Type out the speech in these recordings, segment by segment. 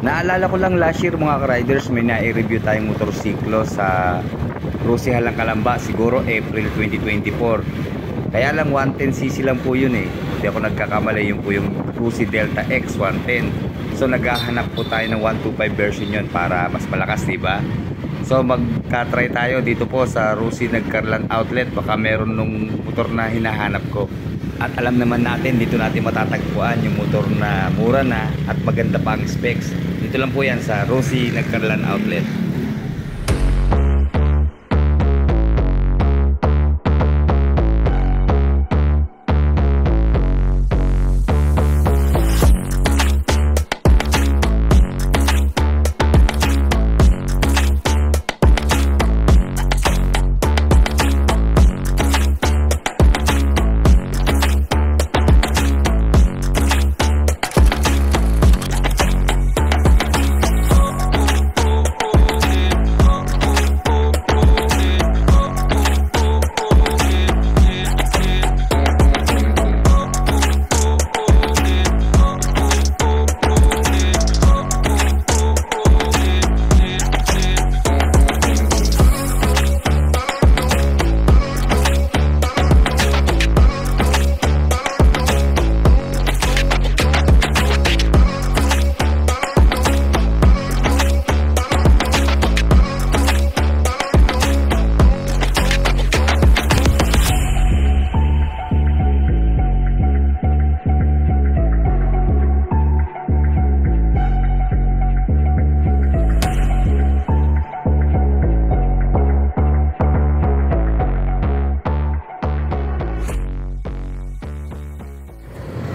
Naalala ko lang last year mga ka-riders, may na-review tayong motorsiklo sa Rusi Halang Kalamba, siguro April 2024. Kaya lang 110cc lang po yun eh. Hindi ako nagkakamali, yun po yung Rusi Delta X 110. So naghahanap po tayo ng 125 version yun para mas malakas, diba? So magka-try tayo dito po sa Rusi Nagkarlan Outlet. Baka meron nung motor na hinahanap ko. At alam naman natin, dito natin matatagpuan yung motor na mura na at maganda pa ang specs. Dito lang po yan sa Rusi Nagkarlan Outlet.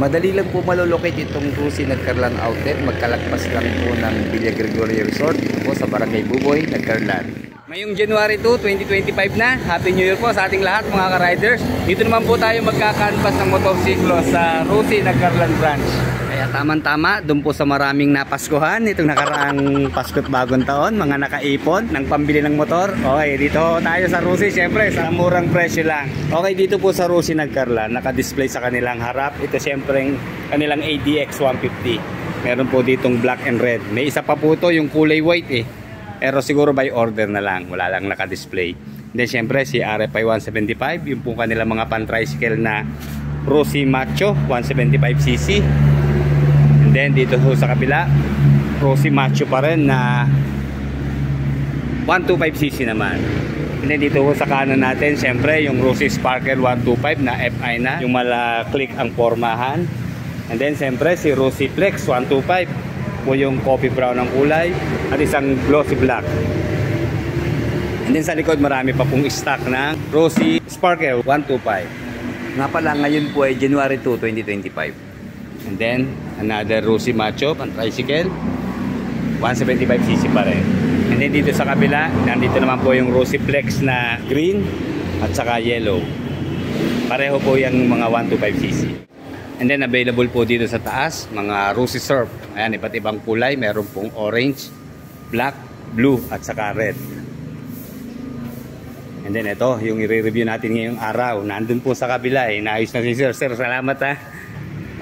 Madali lang po malolocate itong Rusi Nagkarlan Outlet. Magkalagpas lang po ng Villa Gregorio Resort po sa Barangay Buboy, Nagkarlan. Ngayong January 2, 2025 na. Happy New Year po sa ating lahat mga ka-riders. Dito naman po tayo magkakanvas ng motorsiklo sa Rusi Nagkarlan Branch. Kaya tamang-tama, doon po sa maraming napaskuhan itong nakaraang Pasko't Bagong Taon, mga nakaipon ng pambili ng motor. Okay, dito tayo sa Rusi, syempre sa murang presyo lang. Okay, dito po sa Rusi Nagkarlan, naka-display sa kanilang harap. Ito syempre kanilang ADX 150. Meron po ditong black and red. May isa pa po to yung kulay white eh. Pero siguro by order na lang, wala lang naka-display. Then syempre si RFI 175, yung po kanilang mga pan-tricycle na Rusi Macho 175cc. Then dito ho sa kabila, Rusi Macho pa rin na 125cc naman. And then dito ho sa kanan natin, syempre yung Rusi Sparkle 125 na FI na, yung mala-click ang pormahan. And then syempre si Rusi Flex 125 po yung coffee brown ang kulay at isang glossy black. And then sa likod marami pa pong stock na Rusi Sparkle 125. Nga pala ngayon po ay January 2, 2025. And then another Rusi Macho pan tricycle 175cc pa rin. And then dito sa kabila, nandito naman po yung Rusi Flex na green at saka yellow. Pareho po yung mga 125cc. And then available po dito sa taas mga Rusi Surf. Ayan, iba't ibang kulay, meron pong orange, black, blue at saka red. And then ito yung i-review natin ngayong araw. Nandun po sa kabila eh. Naayos na si Sir. Sir, salamat ha.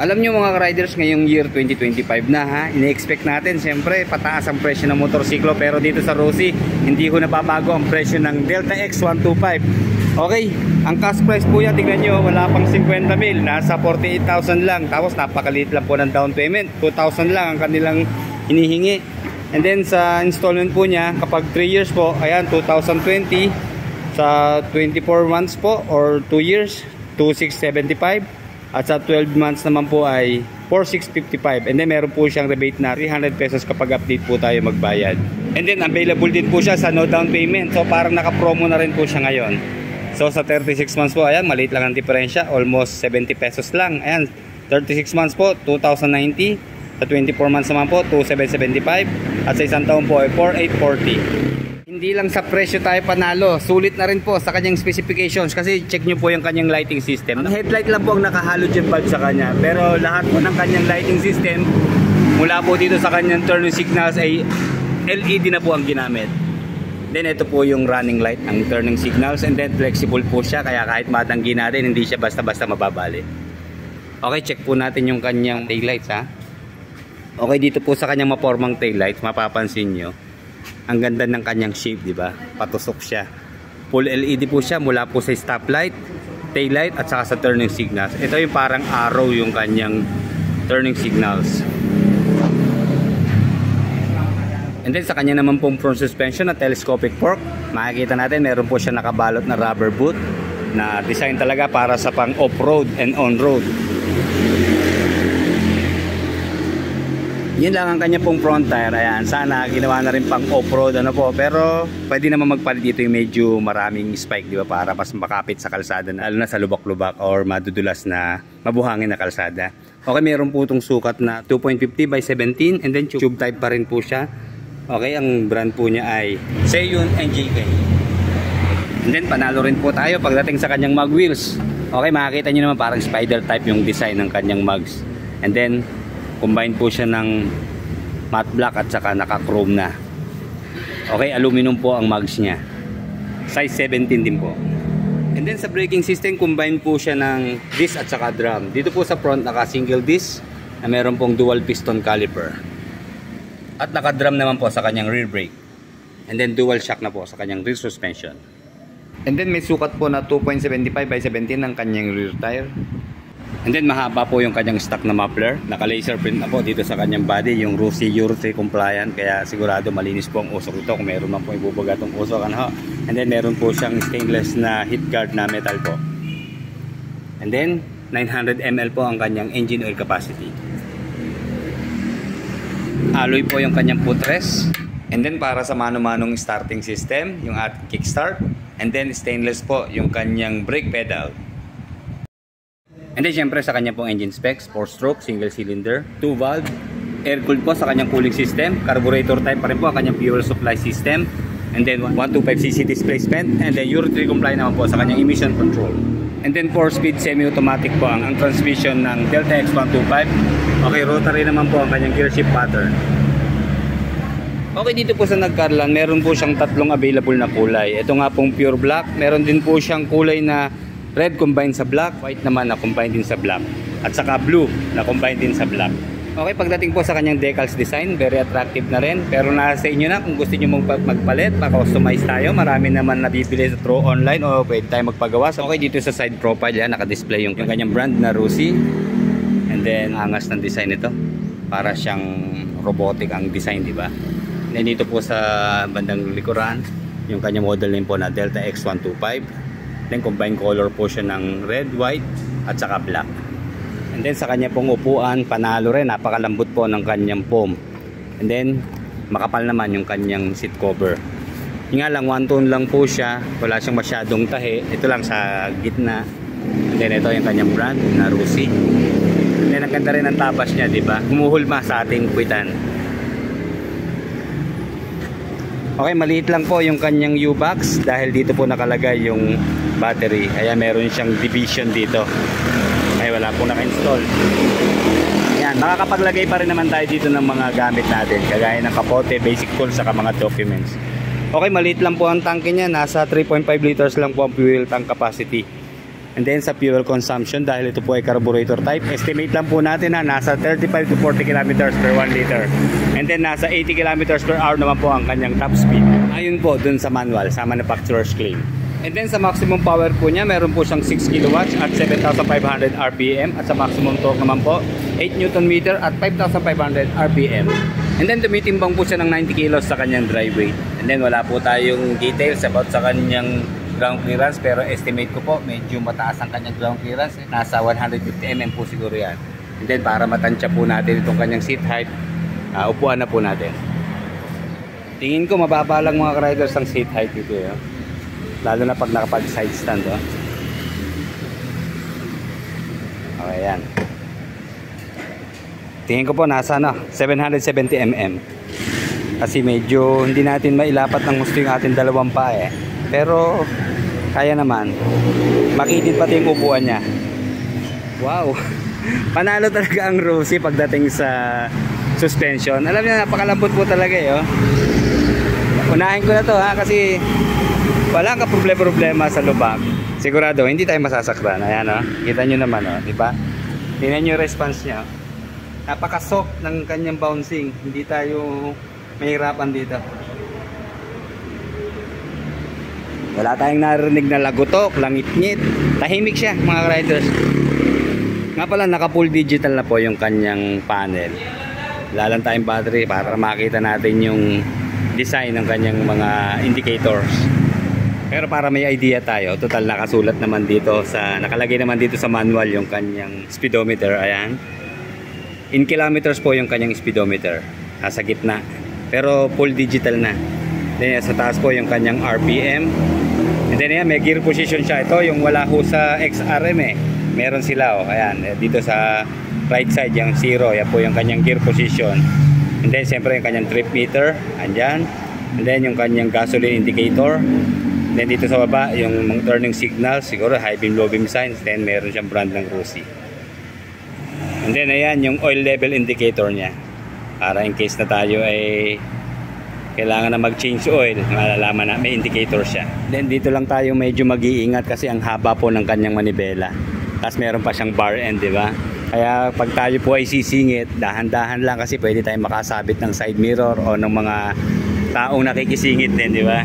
Alam nyo mga riders, ngayong year 2025 na ha, ine-expect natin siyempre pataas ang presyo ng motorsiklo, pero dito sa Rusi hindi ko nababago ang presyo ng Delta X 125. Okay, ang cash price po yan, tingnan nyo, wala pang 50 mil, nasa 48,000 lang, tapos napakaliit lang po ng down payment, 2,000 lang ang kanilang hinihingi. And then sa installment po niya, kapag 3 years po, ayan, 2020, sa 24 months po or 2 years, 2,675. At sa 12 months naman po ay 4,655. And then meron po siyang rebate na 300 pesos kapag update po tayo magbayad. And then available din po siya sa no down payment. So parang naka-promo na rin po siya ngayon. So sa 36 months po, ayan, maliit lang ang diferensya. Almost 70 pesos lang. Ayan, 36 months po, 2,090. Sa 24 months naman po, 2,775. At sa isang taon po ay 4,840. Hindi lang sa presyo tayo panalo, sulit na rin po sa kanyang specifications kasi check nyo po yung kanyang lighting system. Ang headlight lang po ang naka-halogen bulb sa kanya, pero lahat po ng kanyang lighting system mula po dito sa kanyang turning signals ay LED na po ang ginamit. Then ito po yung running light ng turning signals, and then flexible po siya kaya kahit matanggi natin hindi siya basta-basta mababali. Okay, check po natin yung kanyang taillights ha. Okay, dito po sa kanyang mapormang taillights, mapapansin nyo, ang ganda ng kanyang shape, di ba? Patusok siya. Full LED po siya mula po sa stoplight, taillight at saka sa turning signals. Ito yung parang arrow yung kanyang turning signals. And then sa kanya naman pong front suspension na telescopic fork, makikita natin meron po siya nakabalot na rubber boot na design talaga para sa pang off-road and on-road. Yun lang ang kanya pong front tire. Ayan, sana ginawa na rin pang off-road ano po, pero pwede naman magpalit dito yung medyo maraming spike, di ba, para mas makapit sa kalsada, lalo na sa lubak-lubak or madudulas na mabuhangin na kalsada. Okay, meron po itong sukat na 2.50 by 17 and then tube type pa rin po siya. Okay, ang brand po niya ay Seiyun NJK. And then panalo rin po tayo pagdating sa kanyang mag wheels. Okay, makikita nyo naman parang spider type yung design ng kanyang mags. And then combine po siya ng matte black at saka naka-chrome na. Okay, aluminum po ang mags niya. Size 17 din po. And then sa braking system, combine po siya ng disc at saka drum. Dito po sa front naka single disc na meron pong dual piston caliper. At naka-drum naman po sa kanyang rear brake. And then dual shock na po sa kanyang rear suspension. And then may sukat po na 2.75 by 17 ng kanyang rear tire. And then mahaba po yung kanyang stock na muffler. Naka-laser print na po dito sa kanyang body. Yung RUSI Euro 3 compliant. Kaya sigurado malinis po ang usok ito kung meron man po ibubaga itong usok. Ano? And then meron po siyang stainless na heat guard na metal po. And then 900 ml po ang kanyang engine oil capacity. Alloy po yung kanyang footrest. And then para sa mano-manong starting system, yung ating kickstart. And then stainless po yung kanyang brake pedal. And then syempre sa kanyang pong engine specs, 4-stroke, single cylinder, 2 valve, air-cooled po sa kanyang cooling system, carburetor type pa rin po ang kanyang fuel supply system. And then 125cc displacement. And then Euro 3 compliant naman po sa kanyang emission control. And then 4-speed semi-automatic po ang transmission ng Delta X125. Okay, rotary naman po ang kanyang gear shift pattern. Okay, dito po sa Nagcarlan, meron po siyang tatlong available na kulay. Ito nga pong pure black. Meron din po siyang kulay na red combined sa black, white naman na combined din sa black. At saka blue na combined din sa black. Okay, pagdating po sa kanyang decals design, very attractive na rin. Pero nasa inyo na kung gusto nyo magpalit, pa-customize tayo. Marami naman nabibili sa through online o pwede tayo magpagawa. So, okay, dito sa side profile yan, naka-display yung kanyang brand na RUSI. And then, angas ng design nito. Para siyang robotic ang design, di ba? And dito po sa bandang likuran, yung kanyang model name po na Delta X125. Then, combined color po siya ng red, white, at saka black. And then sa kanya pong upuan, panalo rin, napakalambot po ng kanyang foam. And then makapal naman yung kanyang seat cover. Yung nga lang, one tone lang po siya, wala siyang masyadong tahi. Ito lang sa gitna. And then ito yung kanyang brand na RUSI. And then ang ganda rin ng tapas niya, di ba? Humuhulma sa ating kwitan. Okay, maliit lang po yung kanyang U-box dahil dito po nakalagay yung battery. Kaya meron siyang division dito. Ay, wala pong naka-install. Yan, makakapaglagay pa rin naman tayo dito ng mga gamit natin, kagaya ng kapote, basic tools, saka mga documents. Okay, maliit lang po ang tangke niya, nasa 3.5 liters lang po ang fuel tank capacity. And then sa fuel consumption, dahil ito po ay carburetor type, estimate lang po natin na nasa 35 to 40 kilometers per 1 liter. And then nasa 80 kilometers per hour naman po ang kanyang top speed. Ayun po dun sa manual, sa manufacturer's claim. And then sa maximum power po niya, meron po siyang 6 kilowatts at 7,500 RPM. At sa maximum torque naman po, 8 Newton meter at 5,500 RPM. And then tumitimbang po siya ng 90 kilos sa kanyang dry weight. And then wala po tayong details about sa kanyang ground clearance, pero estimate ko po medyo mataas ang kanyang ground clearance. Nasa 150 mm po siguro yan. And then para matansya po natin itong kanyang seat height, upuan na po natin. Tingin ko mababa lang mga riders ang seat height dito. Lalo na pag nakapag side stand. Okay, yan. Tingin ko po nasa 770 mm. Kasi medyo hindi natin mailapat ng gusto yung ating dalawang pa Pero kaya naman. Makitid pati yung upuan niya. Wow. Panalo talaga ang RUSI pagdating sa suspension. Alam niyo, napakalambot po talaga Unahin ko na to kasi walang ka-problema sa lubak. Sigurado hindi tayo masasaktan. Ayan kita nyo naman di ba? Tingnan nyo yung response niya. Napaka-soft ng kanyang bouncing. Hindi tayo mahirapan dito. Wala tayong narinig na lagutok, langit-ngit. Tahimik siya mga riders. Nga pala, naka-full digital na po yung kanyang panel. Wala lang tayong battery para makita natin yung design ng kanyang mga indicators. Pero para may idea tayo, total nakasulat naman dito nakalagay naman dito sa manual yung kanyang speedometer. Ayan. In kilometers po yung kanyang speedometer. Sa gitna. Pero full digital na. Then sa taas po yung kanyang RPM. And then yan, may gear position siya. Ito yung wala ho sa XRM eh. Meron sila oh. Ayan. Dito sa right side yung 0. Yan po yung kanyang gear position. And then siyempre yung kanyang trip meter. Andyan. And then yung kanyang gasoline indicator. Then dito sa baba, yung turning signal, siguro high beam, low beam signs. Then meron siyang brand ng Rusi. And then ayan, yung oil level indicator niya. Para in case na tayo ay kailangan na mag-change oil, malalaman na may indicator siya. Then dito lang tayo medyo mag-iingat kasi ang haba po ng kanyang manibela. Tapos meron pa siyang bar end, di ba? Kaya pag tayo po ay sisingit, dahan-dahan lang kasi pwede tayong makasabit ng side mirror o ng mga taong nakikisingit din, di ba?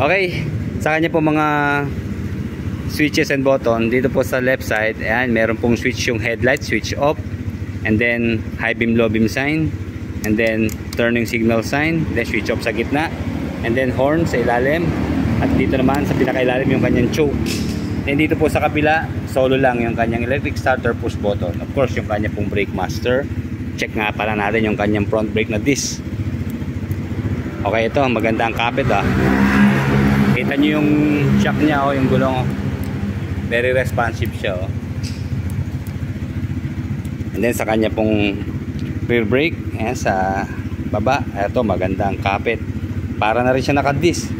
Okay, sa kanya po mga switches and button, dito po sa left side, ayan, meron pong switch yung headlight, switch off, and then high beam, low beam sign, and then turning signal sign, then switch off sa gitna, and then horn sa ilalim, at dito naman sa pinakailalim yung kanyang choke. Then dito po sa kabila, solo lang yung kanyang electric starter push button. Of course, yung kanya pong brake master. Check nga pala natin yung kanyang front brake na disc. Okay, ito, maganda ang kapit ah. Kita nyo yung shock niya oh, yung gulong oh. Very responsive siya oh. And then sa kanya pong rear brake, ayan, sa baba, ito maganda ang kapit. Para na rin siya naka-disc.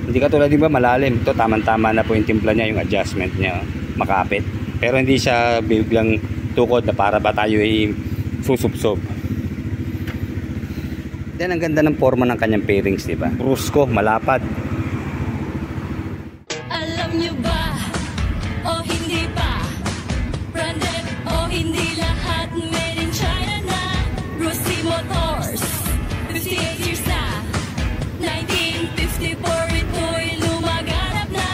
Hindi katulad din ba malalim. Ito tamang-tama na po yung timpla niya, yung adjustment niya oh, makapit. Pero hindi siya biglang tukod na para ba tayo ay susubsob. Then ang ganda ng forma ng kanyang pairings, diba? Brusco, malapad. Alam niyo ba o hindi pa, branded o hindi lahat made in China na. Rusi Motors, 58 years na, 1954 ito'y lumaganap na.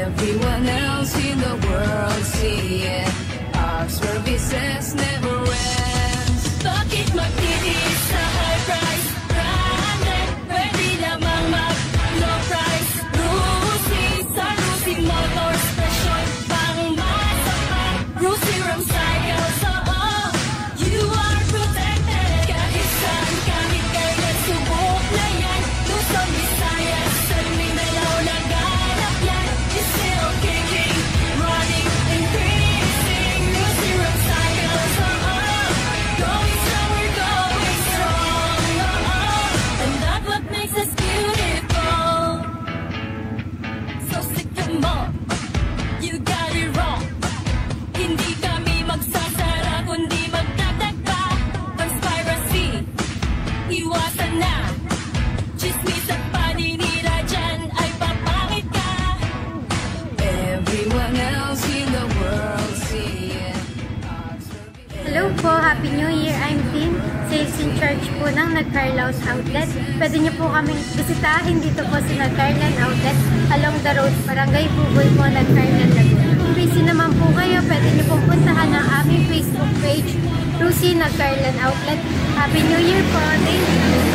Everyone else in the world see it, our services never ends. Bakit magtitis sa high price, branded, pwede namang mag-low price. Rusi sa Rusi Motors, presyon pang masapat. Rusi Ram Cycles, oo, you are protected. Kahit saan, kahit kailan, subok na yan. Luzon, Visayas, sa Mindanao, naganap yan. It's still kicking, running, increasing. Rusi Ram Cycles, oo, going strong, we're going strong, oo. And that's what makes us beautiful. So sikat mo, you got it wrong. Hindi kami magsasara, kundi magdagdag pa. Conspiracy, iwasan na. Chismis at paninira dyan ay papangit ka. Everyone else in the world see it. Hello po, Happy New Year! I'm Tim, sales in charge po ng Nagcarlaos Outlet. Pwede niyo po kaming bisitahin dito po sa Nagcarlan Outlet along the road, Barangay Bugoy po, Nagcarlan, Laguna. Kung busy naman po kayo, pwede niyo pong puntahan ang aming Facebook page, Rusi Nagcarlan Outlet. Happy New Year po! Thank you!